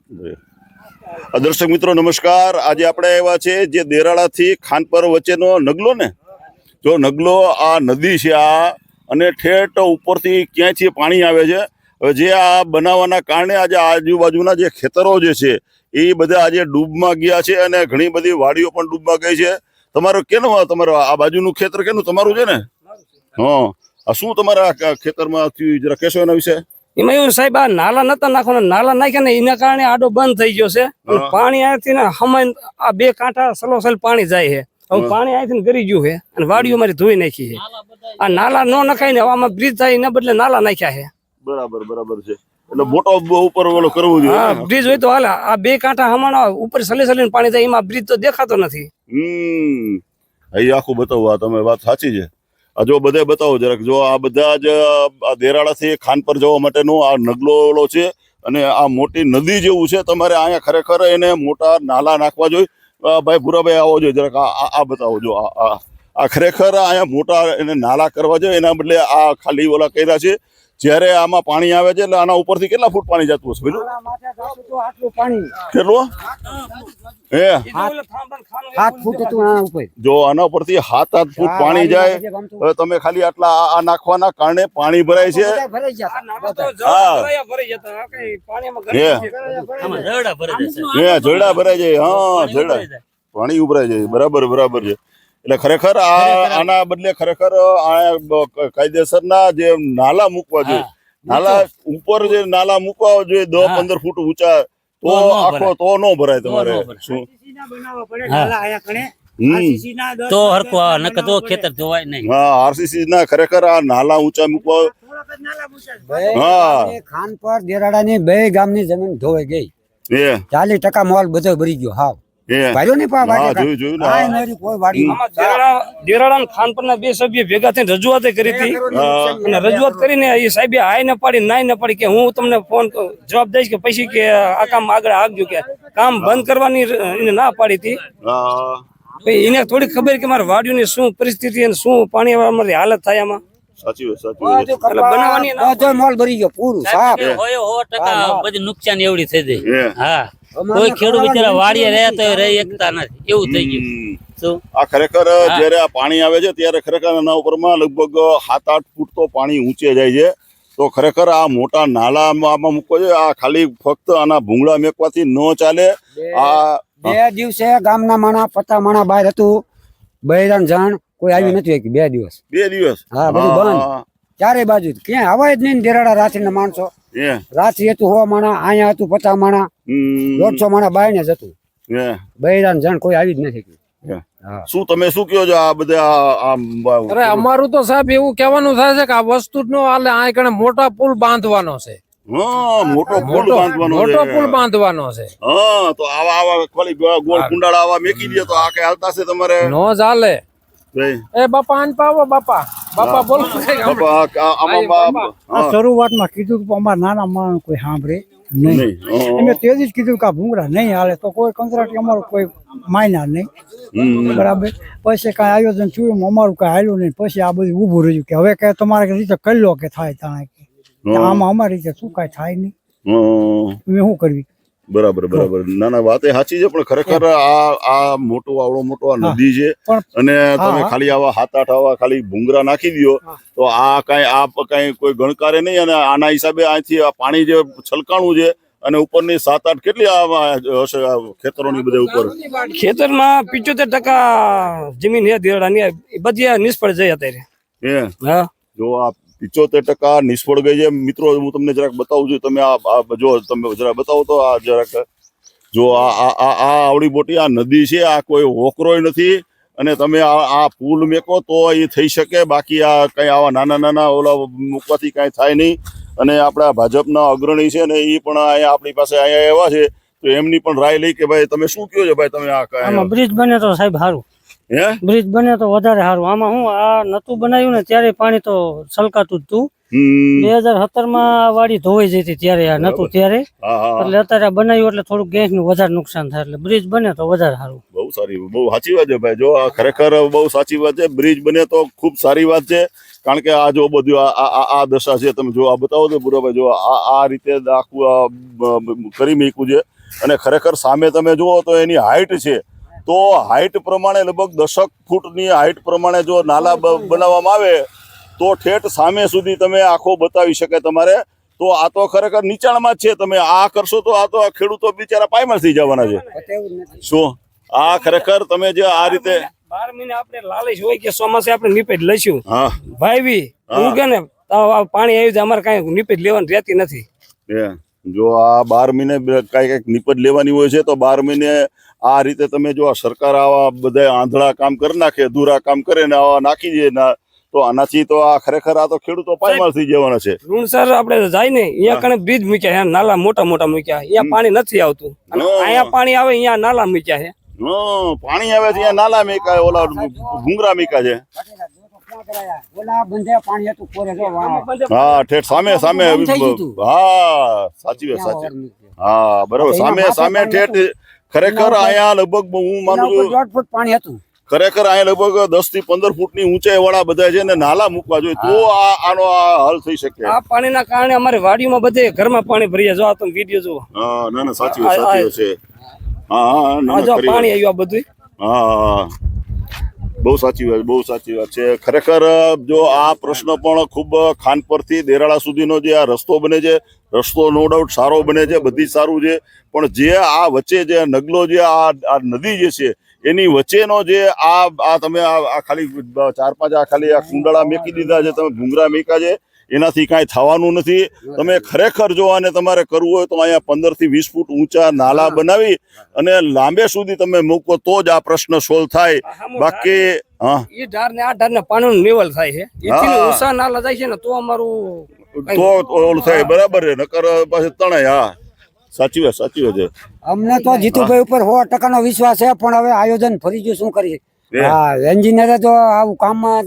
દર્શક મિત્રો નમસ્કાર। આજે આપણે આવ્યા છે જે દેરાળાથી ખાનપર વચ્ચેનો નગલો ને, જો નગલો આ નદી છે આ, અને ઠેઠ ઉપરથી ક્યાંયથી પાણી આવે છે। હવે જે આ બનાવવાના કારણે આજે આજુબાજુના જે ખેતરો જે છે એ બધા આજે ડૂબમાં ગયા છે, અને ઘણી બધી વાડીઓ પણ ડૂબમાં ગઈ છે। તમારો કેનું, તમારો આ બાજુનું ખેતર કેનું તમારું છે ને? હા, આ શું તમારા ખેતરમાં થયું જરા કહેશો એના વિશે? એમાં એવું સાહેબ, આ નાલા નતા નાખવાના, નાલા નાખ્યા ને એના કારણે આડો બંધ થઈ ગયો છે। પાણી અહીંથી ને હમાઈ આ બે કાંઠા સલોસલ પાણી જાય છે। હવે પાણી અહીંથી ગરી ગયું છે અને વાડીઓ મારી ધોઈ નાખી છે। આ નાલા ન નખાય ને આમાં બ્રિજ થાય એના બદલે નાલા નાખ્યા છે। બરાબર બરાબર છે, એટલે મોટો ઉપર ઓલો કરવું જોઈએ। હા, બ્રિજ હોય તો હાલે। આ બે કાંઠા હમાણા ઉપર સલીને પાણી જાય, એમાં બ્રિજ તો દેખાતો નથી। અહીં આખું બતાવો, આ તમે વાત સાચી છે। આ જો બધે બતાવો જરાક, જો આ બધા જ દેરાળાથી ખાનપર જવા માટેનો આ નગલો છે, અને આ મોટી નદી જેવું છે। તમારે અહીંયા ખરેખર એને મોટા નાલા નાખવા જોઈએ। ભાઈ ભૂરાભાઈ આવો જોઈએ જરાક, આ બતાવો। જો આ ખરેખર અહીંયા મોટા એને નાલા કરવા જોઈએ, એના બદલે આ ખાલી ઓલા કર્યા છે। જ્યારે આમાં પાણી આવે છે એટલે આના ઉપરથી કેટલા ફૂટ પાણી જતું હશે પેલું? કેટલું? હે 7 ફૂટ હતું આના ઉપર। જો આના ઉપરથી 7-8 ફૂટ પાણી જાય। હવે તમે ખાલી આટલા આ નાખવાના કારણે પાણી ભરાય છે। જયડા ભરાય જાય। હા, જયડા પાણી ઉભરાય જાય। બરાબર બરાબર છે। એટલે ખરેખર આના બદલે ખરેખર કાયદેસરના જે નાલા મૂકવા જોઈએ, નાલા ઉપર જે નાલા મૂકવા જોઈએ 10-15 ફૂટ ઊંચા, તો આખો તો ન ભરાય તમારે। શું તો હરકો નકર તો ખેતર ધોવાય નહીં। હા, આરસીસી ના ખરેખર આ નાલા ઊંચા મૂકવા। હા, ખાનપર દેરાડાની 2 ગામની જમીન ધોવાઈ ગઈ। 40% મોલ બધો ભરી ગયો। હાવ ખાનપરના 2 સભ્ય ભેગા થઈને રજૂઆત કરી હતી, અને રજૂઆત કરીને એ સાહેબે હાય ન પાડી નાય ન પાડી કે હું તમને ફોન જવાબ દઈશ કે પછી કે આ કામ આગળ આગજો, કે કામ બંધ કરવાની એને ના પાડી હતી। એને થોડી ખબર કે મારા વાડીઓની શું પરિસ્થિતિ અને શું પાણી અમારી હાલત થાય આમાં। સાચી વાત, બનાવવાની મોલ ભરી ગયો પૂરું સાફ। 100% બધી નુકસાન એવડી થઈ જાય। હા, કોઈ ખેડૂત બિચારા વાડીએ રહ્યા તો રહી શકતા નથી, એવું થઈ ગયું। આ ખરેખર જયારે આ પાણી આવે છે ત્યારે ખરેખર એના ઉપરમાં લગભગ 7-8 ફૂટ તો પાણી ઊંચે જાય છે। તો ખરેખર આ મોટા નાલામાં મૂકવો જોઈએ। આ ખાલી ફક્ત આના ભૂંગળા મેકવાથી ન ચાલે। આ 2 દિવસે ગામના માણા 50 માણા બહાર હતું, બૈરાન જાણ કોઈ આવ્યું નથી। 2 દિવસ 2 દિવસ હા, બધું બંધ ચારે બાજુ, ક્યાંય આવાય જ નહીં। દેરાડા રાત્રિના માણસો, રાત્રિ હતું 100 માણા, અહીંયા હતું 50 માણા, 150 માણા બહાર ને જ હતું। બૈરાન જાણ કોઈ આવી જ નથી। શું તમે શું કહો છો આ બધા? અરે અમારું તો સાહેબ એવું કહેવાનું થાય છે કે આ વસ્તુ નો હાલે, આ કણે મોટા પુલ બાંધવાનો છે। મોટો પુલ બાંધવાનો છે। હા, તો આવા ખાલી ગોળ કુંડાળા આવા મેકી દે તો આ કઈ હાલતા છે તમારે? નો ચાલે। એ બાપા આન પાવો, બાપા બોલો। શરૂઆતમાં કીધું કે અમારા નાના માણસ કોઈ સાંભળે નહીં, અમે તેજી જ કીધું કે આ ભૂંગળા નહીં હાલે તો કોઈ કંત્રાટી અમારું કોઈ માયના નહીં। બરાબર, પછી કઈ આયોજન થયું, અમારું કઈ હાલ્યું નહીં। પછી આ બધું ઉભું રહ્યું કે હવે કઈ તમારે રીતે કરી લો કે થાય ત્યાં, આમાં અમારી રીતે શું કઈ થાય નહીં, મેં શું કરવી? બરાબર બરાબર, ના ના વાત એ સાચી છે। પણ ખરેખર આ મોટો આવડો મોટો આ નદી છે, અને તમે ખાલી આવા 7-8 આવા ખાલી ભૂંગરા નાખી દો તો આ કઈ કોઈ ગણકારે નહીં। અને આના હિસાબે અહીંથી આ પાણી જે છલકાણું છે, અને ઉપરની 7-8 કેટલી હશે ખેતરોની બધે ઉપર? ખેતરમાં 75% જમીન છે દેરાડાની, બધી નિષ્ફળ જઈ અત્યારે। જો આ 75% નિષ્ફળ ગઈ છે મિત્રો। હું તમને જરાક બતાવું છું, તમે જો તમે જરા બતાવો તો આ જરાક જો આ આવડી મોટી આ નદી છે, આ કોઈ હોકરોય નથી। અને તમે આ પુલ મેકો તો એ થઈ શકે, બાકી આ કઈ આવા નાના ઓલા મૂકવાથી કઈ થાય નહીં। અને આપણા ભાજપના અગ્રણી છે ને, એ પણ અહીંયા આપણી પાસે અહીંયા આવ્યા છે, તો એમની પણ રાય લઈ કે ભાઈ તમે શું કહો છો? ભાઈ તમે આ બ્રિજ બને તો સાહેબ સારું। હે બ્રિજ બને તો વધારે સારું. આમાં હું આ નતું બનાવ્યું ને ત્યારે પાણી તો છલકાતું જ હતું. હમ 2017 માં વાડી ધોવાઈ જતી ત્યારે આ નતું ત્યારે, હા હા એટલે અત્યારે આ બનાવ્યું એટલે થોડુંક ગેસ નું વધારે નુકસાન થાય. એટલે બ્રિજ બને તો વધારે સારું. બહુ સારી બહુ સાચી વાત છે ભાઈ. જો આ ખરેખર બહુ સાચી વાત છે. બ્રિજ બને તો ખૂબ સારી વાત છે. કારણ કે આ જો બધું આ દશા છે, તમે જો આ બતાવો તો પૂરો ભાઈ, જો આ રીતે આખું કરી મૂક્યું છે. અને ખરેખર સામે તમે જુઓ તો એની હાઈટ છે, તો હાઈટ પ્રમાણે લગભગ 10 ફૂટની હાઈટ પ્રમાણે જો નાલા બનાવવામાં આવે તો ઠેઠ સામે સુધી તમે આખો બતાવી શકે તમારે. તો આ તો ખરેખર નીચાણમાં જ છે. તમે આ કરશો તો આ તો ખેડૂતો બિચારા પાયમાલ થઈ જવાના છે. શું આ ખરેખર તમે જે આ રીતે 12 મહિને આપણે લાલચ હોય કે ચોમાસે આપણે નીપેજ લઈશું હા ભાઈ હું કે ને તો આ પાણી આવી જાય અમારે કાંઈ નીપેજ લેવાની રહેતી નથી. જો આ 12 મહિને કઈક નિપજ લેવાની હોય છે, તો 12 મહિને આ રીતે તમે જો આ સરકાર આવા બધા આંધળા કામ કરી નાખે, અધૂરા કામ કરે ને આવા નાખી દે ને, તો આનાથી તો આ ખરેખર આ તો ખેડૂતો પાયમાલ થઈ જવાના છે. લુણસર આપણે જાય ને અહીંયા કણે બ્રિજ મૂક્યા છે, નાલા મોટા મોટા મૂક્યા, અહીંયા પાણી નથી આવતું. અને અહીંયા પાણી આવે, અહીંયા નાલા મૂક્યા છે. પાણી આવે છે અહીંયા નાલા મેકા, ઓલા ભૂંગરા મેકા છે. હા ઠેઠ સામે સામે હા સાચી વાત સાચી. હા બરાબર સામે સામે ઠેઠ ખરેખર અહીંયા લગભગ હું માનું છું 1.5 ફૂટ પાણી હતું. ખરેખર અહીંયા લગભગ 10 થી 15 ફૂટની ઊંચાઈ વાળા બધા છે ને નાલા મૂકવા જોઈએ, તો આનો હલ થઈ શકે. આ પાણીના કારણે અમારી વાડીમાં બધે ઘરમાં પાણી ભરી જાય. જો આ તમે વિડીયો જુઓ. હા ના ના સાચી વાત છે. હા હા ના જો પાણી આવ્યું આ બધું. હા બહુ સાચી વાત, બહુ સાચી વાત છે. ખરેખર જો આ પ્રશ્ન પણ ખૂબ ખાનપરથી દેરાળા સુધીનો જે આ રસ્તો બને છે, રસ્તો નો ડાઉટ સારો બને છે, બધી સારું છે, પણ જે આ વચ્ચે જે નગલો જે આ નદી જે છે એની વચ્ચેનો જે આ તમે આ ખાલી 4-5 આ ખાલી આ કુંડાળા મેકી દીધા છે, તમે ભૂંગરા મેકા છે, એનાથી કાંઈ થવાનું નથી. તમે ખરેખર જો આને તમારે કરવું હોય તો અહીંયા 15 થી 20 ફૂટ ઊંચા નાલા બનાવી અને લાંબે સુધી તમે મૂકો તો જ આ પ્રશ્ન સોલ્વ થાય. બાકી હા એ ઢાર ને આ ઢાર ને પાણીનું લેવલ થાય છે, એથી ઊંચા નાલા જાય છે ને તો અમારું તો ઓલું થાય. બરાબર છે, નકર પાછું તણાય. હા સાચી વાત, સાચી વાત છે. અમને તો જીતુભાઈ ઉપર 100% નો વિશ્વાસ છે, પણ હવે આયોજન ફરી ગયું, શું કરીએ. હા એન્જિનિયરે તો આવું કામમાં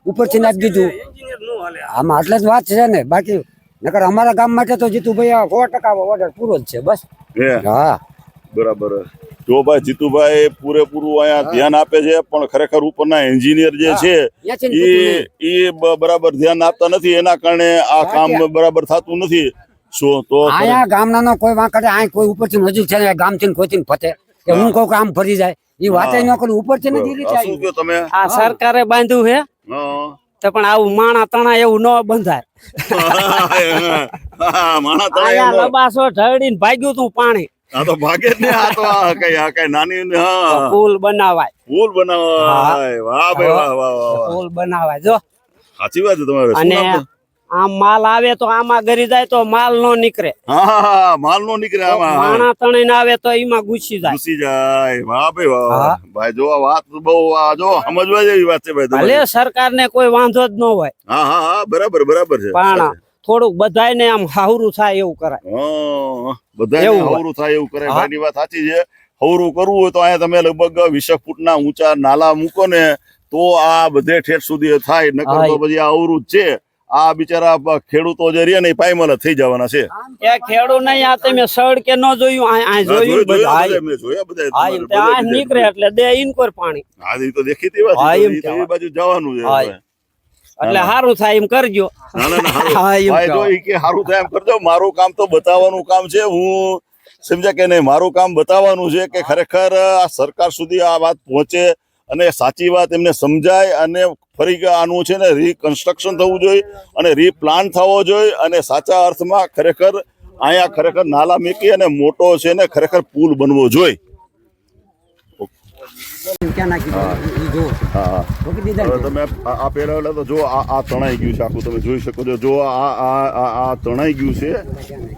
ઉપરથી નાખી દીધું. આમાં આટલે જ વાત છે ને, બાકી નકર અમારા ગામ માટે તો જીતુભાઈ 100% ઓર્ડર પૂરો જ છે બસ. હા બરાબર. જો ભાઈ જીતુભાઈ પૂરેપૂરું અહીંયા ધ્યાન આપે છે, પણ ખરેખર ઉપરના એન્જિનિયર જે છે એ બરાબર ધ્યાન આપતા નથી, એના કારણે આ કામ બરાબર થતું નથી. શું તો અહીંયા ગામના કોઈ વાંકડે આ કોઈ ઉપરથી નજીક છે, ગામથી કોઈથી ફતે કે હું કહું કામ ફરી જાય એ વાત ન કરું. ઉપરથી નથી શું કહો તમે? આ સરકારે બાંધ્યું છે તો પણ આવું માણા તણા એવું ન બંધાય. માણા અહીંયા લબાસો ઢળીને ભાગ્યું તું પાણી. આ તો ભાગે જ ને. આ તો કઈ નાની પુલ બનાવાય, પુલ બનાવાય. વાહ ભાઈ વાહ વાહ વાહ, પુલ બનાવાય. જો સાચી વાત છે તમારે. અને આમ માલ આવે તો આમાં ગરી જાય તો માલ નો નીકળે. હા માલ નો નીકળે આમાં. માણા તણીને આવે તો એમાં ઘૂસી જાય. ઘૂસી જાય. વાહ ભાઈ વાહ ભાઈ. જો આ વાત બહુ જો સમજવા જેવી વાત છે ભાઈ. ભલે સરકારને કોઈ વાંધો જ ન હોય, હા હા હા બરાબર બરાબર છે, પણ થોડુંક બધાયને આમ હાવરું થાય એવું કરાય. બધાને હવરું થાય એવું કરે. ભાઈની વાત સાચી છે. હવરું કરવું હોય તો અહીંયા તમે લગભગ 20 ફૂટના ઊંચા નાલા મૂકો ને તો આ બધે ઠેઠ સુધી થાય, નકર તો પછી આ અવરું જ છે. આ બિચારા ખેડૂતો જે રહ્યા ને એ પાયમાલ થઈ જવાના છે. એ ખેડૂત નહીં, આ તમે સડ કે ન જોયું, આ જોયું બધા નીકળે એટલે દે ઇનકોર પાણી. હા એ તો દેખીતી વાત છે, એ બાજુ જવાનું છે. એટલે સારું થાય એમ કરજો. ના ના ના ભાઈ, જો ઈ કે સારું થાય એમ કરજો. મારું કામ તો બતાવવાનું કામ છે. હું સમજ્યા કે નહીં, મારું કામ બતાવવાનું છે કે ખરેખર આ સરકાર સુધી આ વાત પહોંચે અને સાચી વાત એમને સમજાય, અને ફરી આનું છે ને રીકન્સ્ટ્રક્શન થવું જોઈએ અને રીપ્લાન થવો જોઈએ, અને સાચા અર્થમાં ખરેખર અહીંયા ખરેખર નાલા મેકી અને મોટો છે ને ખરેખર પુલ બનવો જોઈએ. તમે આ પેલા તો જો આ તણાઈ ગયું છે આખું, તમે જોઈ શકો છો. જો આ તણાઈ ગયું છે,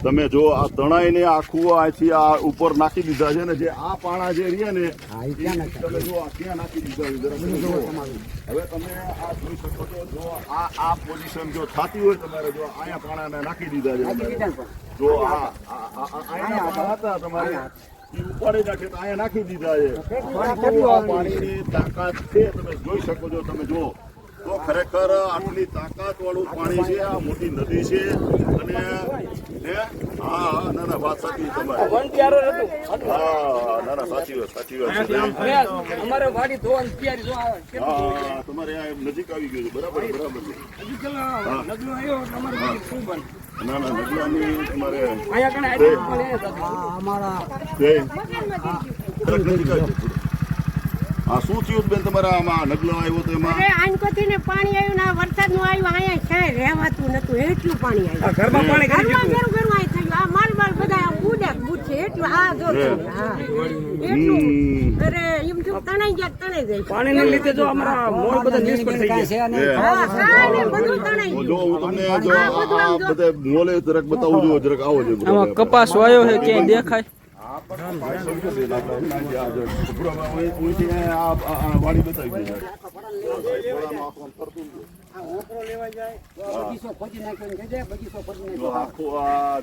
તમે જો આ તણાઈને આખું અહીંથી આ ઉપર નાખી દીધા છે ને, જે આ પાણા જે રહ્યા ને તમે જો આ ક્યાં નાખી દીધા છે. હવે તમે આ જોઈ શકો છો. જો આ પોઝિશન જો થતી હોય તમારે, જો અહીંયા પાણાને નાખી દીધા છે. જો આ અહીંયા હતા તમારે ઈ ઉપાડી નાખે તો અહીંયા નાખી દીધા છે આ પાણીની તાકાત છે તમે જોઈ શકો છો તમે જુઓ તો ખરેખર આટલી તાકાત વાળું પાણી છે આ મોટી નદી છે અને હા ના ના વાત સાચી તમારી હા ના ના સાચી વાત છે અમારે વાડી ધોવાની તૈયારી જો આવે હા તમારે આ નજીક આવી ગયું છે બરાબર બરાબર છે નગલો આવ્યો તમારે વાડી શું બને ના ના નગલાની તમારે અહીંયા કણે આવી પણ એ અમારા હા શું થયું બેન તમારા આમાં નગલો આવ્યો તો એમાં અરે આનકોથી ને પાણી આવ્યું ને વરસાદ નું આવ્યું અહીંયા ક્યાંય રહેવાતું નતું એટલું પાણી આવ્યું ઘરમાં પાણી કરી ઘરમાં ઘરું આ થયું આ માલ બધા બુડે બુડ છે એટલું આ જો હા એટલું અરે એમ જો તણાઈ જાય પાણીને લીધે જો અમારા મોર બધા નિષ્ફળ થઈ ગયા હા કાંઈ નહીં, બધું તણાઈ જો હું તમને જો આ બધા મોલે જરાક બતાવું છું જરાક આવો છો કપાસ વાયો છે ક્યાંય દેખાય વાડી બતાવી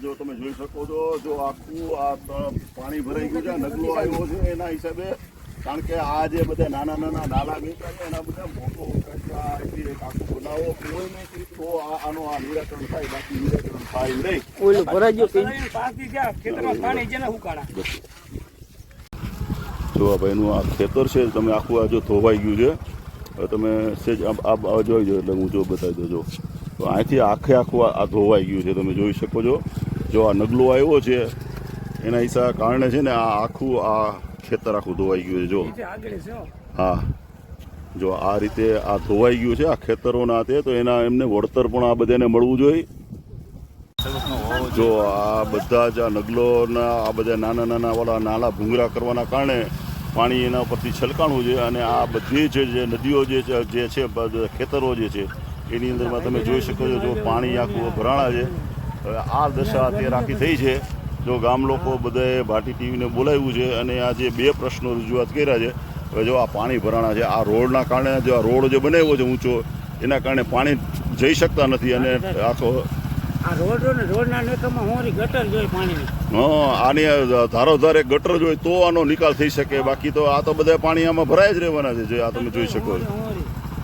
જો તમે જોઈ શકો છો જો આખું આ પાણી ભરાઈ ગયું છે નગલો આવ્યો છે એના હિસાબે કારણ કે આ જે બધા નાના નાના નાલા નીકળ્યા છે એના બધા મોટો આખું બનાવો કોઈ નહીં તો આનો આ નિરાકરણ થાય બાકી નિરાકરણ થાય નહીં પાણી જેને ઉકાળા જો આ ભાઈનું આ ખેતર છે તમે આખું આ જો ધોવાઈ ગયું છે હવે તમે સેજ આ જોઈ જો એટલે હું જો બતાવી દો તો અહીંથી આખે આખું આ ધોવાઈ ગયું છે તમે જોઈ શકો છો જો આ નગલો આવ્યો છે એના હિસાબે કારણે છે ને આ આખું આ ખેતર આખું ધોવાઈ ગયું છે જો હા જો આ રીતે આ ધોવાઈ ગયું છે આ ખેતરોના હાથે તો એના એમને વળતર પણ આ બધાને મળવું જોઈએ જો આ બધા જ આ નગલોના આ બધા નાના નાના વાળા નાલા ભૂંગરા કરવાના કારણે પાણી એના પરથી છલકાણું છે અને આ બધી જે નદીઓ જે છે ખેતરો જે છે એની અંદરમાં તમે જોઈ શકો છો જો પાણી આખું ભરાણા છે હવે આ દશા અત્યારે આખી થઈ છે જો ગામ લોકો બધાએ ભાટી ટીવીને બોલાવ્યું છે અને આ જે 2 પ્રશ્નો રજૂઆત કર્યા છે હવે જો આ પાણી ભરાણા છે આ રોડના કારણે જો આ રોડ જે બનાવ્યો છે ઊંચો એના કારણે પાણી જઈ શકતા નથી અને આખો આની ધારોધાર એક ગટર જોઈએ તો આનો નિકાલ થઈ શકે બાકી તો આ તો બધા પાણી આમાં ભરાય જ રહેવાના છે જે આ તમે જોઈ શકો છો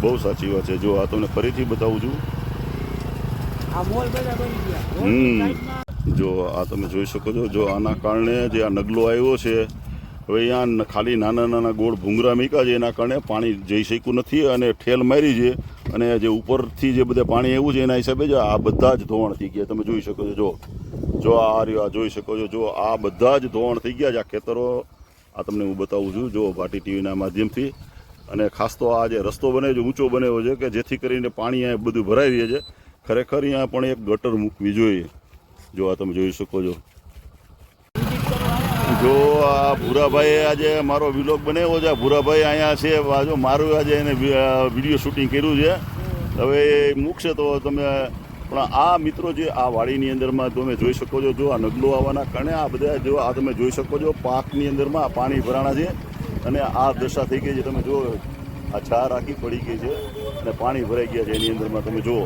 બહુ સાચી વાત છે જો આ તમને ફરીથી બતાવું છું જો આ તમે જોઈ શકો છો જો આના કારણે જે આ નગલો આવ્યો છે હવે અહીંયા ખાલી નાના નાના ગોળ ભૂંગરા મૂક્યા છે એના કારણે પાણી જઈ શક્યું નથી અને ઠેલ મારી છે અને જે ઉપરથી જે બધા પાણી આવ્યું છે એના હિસાબે જ આ બધા જ ધોવાણ થઈ ગયા તમે જોઈ શકો છો જો આ રહ્યો આ જોઈ શકો છો જો આ બધા જ ધોવાણ થઈ ગયા છે આ ખેતરો આ તમને હું બતાવું છું જો ભાટી ટીવીના માધ્યમથી અને ખાસ તો આ જે રસ્તો બને છે ઊંચો બન્યો છે કે જેથી કરીને પાણી અહીંયા બધું ભરાઈ રહે છે ખરેખર અહીંયા પણ એક ગટર મૂકવી જોઈએ જો આ તમે જોઈ શકો છો જો આ ભૂરાભાઈએ આજે મારો વિલોગ બનાવ્યો છે ભૂરાભાઈ અહીંયા છે જો મારું આજે એને વિડીયો શૂટિંગ કર્યું છે હવે એ મૂકશે તો તમે પણ આ મિત્રો જે આ વાડીની અંદરમાં તમે જોઈ શકો છો જો આ નગલો આવવાના કારણે આ બધા જો આ તમે જોઈ શકો છો પાકની અંદરમાં પાણી ભરાણા છે અને આ દશા થઈ ગઈ છે તમે જુઓ આ ચાર આખી પડી ગઈ છે અને પાણી ભરાઈ ગયા છે એની અંદરમાં તમે જુઓ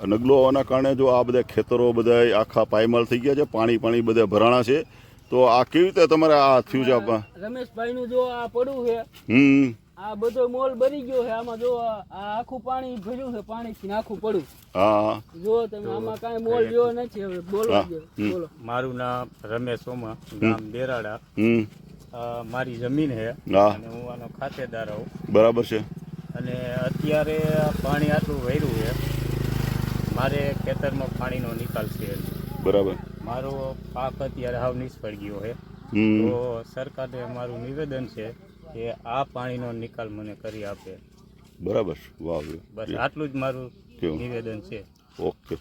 નગલો હોવાના કારણે જો આ બધા ખેતરો બધા આખા પાયમાલ થઈ ગયા છે પાણી બધા ભરાણા છે તો આ કેવી રીતે તમારે આ થયું છે આપવા રમેશભાઈ નું જો આ પડ્યું છે આ બધો મોલ બની ગયો છે આમાં જો આ આખું પાણી ભર્યું છે પાણી થી આખું પડ્યું હા જો તમે આમાં કાંઈ મોલ જેવો નથી હવે બોલો મારું નામ રમેશ સોમા ગામ દેરાડા મારી જમીન છે અને હું આનો ખાતેદાર હોઉં બરાબર છે અને અત્યારે પાણી આટલું વહેરું છે મારે ખેતરમાં પાણીનો નિકાલ છે બરાબર મારો પાક અત્યારે હાવ નિષ્ફળ ગયો છે તો સરકારને મારું નિવેદન છે કે આ પાણીનો નિકાલ મને કરી આપે બરાબર વાહ બસ આટલું જ મારું નિવેદન છે ઓકે